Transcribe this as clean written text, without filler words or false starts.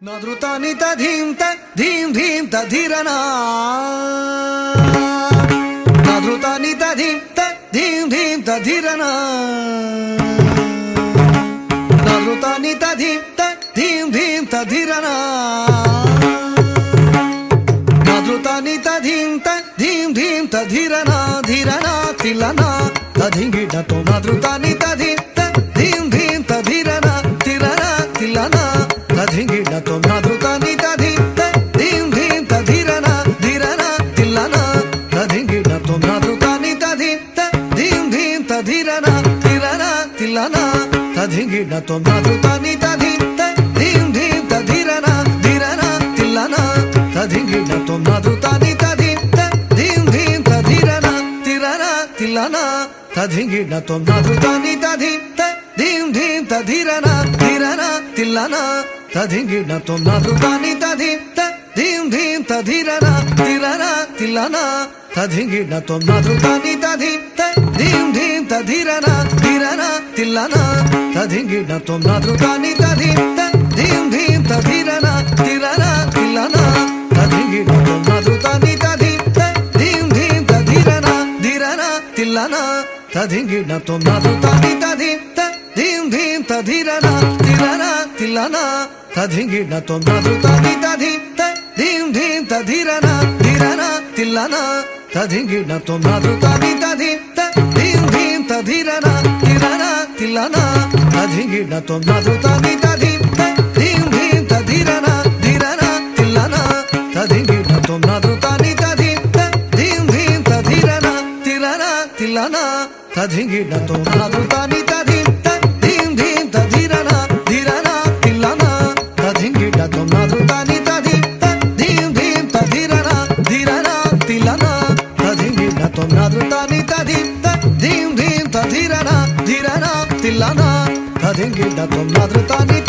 నద్రుతాని తధీం ధీం ధీం తధిరనా నద్రుతాని తధీం ధీం తధిరనా నద్రుతాని తధీం ధీం తధిరనా నద్రుతాని తధీం ధీం తధిరనా ధిరనా తిలనా తధింగిడతో నద్రుతాని తధీం ధీం తధిరనా తిరనా తిలనా తధింగిడతో నద్రుతాని తధీం ధీం తధిరనా ధిరనా తిలనా తధింగిడతో నద్రుతాని తధీం ధీం తధిరనా తిరనా తిలనా తధింగిడతో నద్రుతాని తధీం ధీం తధిరనా ధిరనా తిలనా తధింగిడతో నద్రుతాని తధీం ధీం తధిరనా తిరనా తిలనా తధింగిడతో నద్రుతాని తధీం ధీం తధిరనా ధిరనా తిలనా తధింగిడతో నద్రుతాని తధీం ధీం తధిరనా ధిరనా తిలనా తధింగిడతో నద్రుతాని తధీం ధీం తధిరనా ధిరనా తిలనా తధింగిడతో నద్రుతాని తధీం ధీం తధిరనా ధిరనా తిలనా తధింగిడతో నద్రుతాని తధీం ధీం తధిరనా ధిరనా తిలనా తధింగిడతో నద్రుతాని తధీం ధీం తధిరనా ధిరనా తిలనా తధింగిడతో నద్రుతాని తధీం ధీం తధిరనా ధిరనా తిలనా తధింగిడతో నద్రుతాని తధీం ధీం తధిరనా ధిరనా తిలనా తధింగిడతో నద్రుతాని తధీం ధీం తధిరనా ధిరనా తిలనా తధింగిడతో నద్రుతాని తధీం ధీం తధిరనా ధిరనా తిలనా తధింగిడతో నద్రుతాని తధీం ధీం తధిరనా ధిరనా తిలనా తధింగిడతో నద్రుతాని తధీం ధీం తధిరనా ధిరనా తిలనా తధింగిడతో నద్రుతాని తధీం ధీం తధిరనా ధిరనా తిలనా తధింగిడతో నద్రుతాని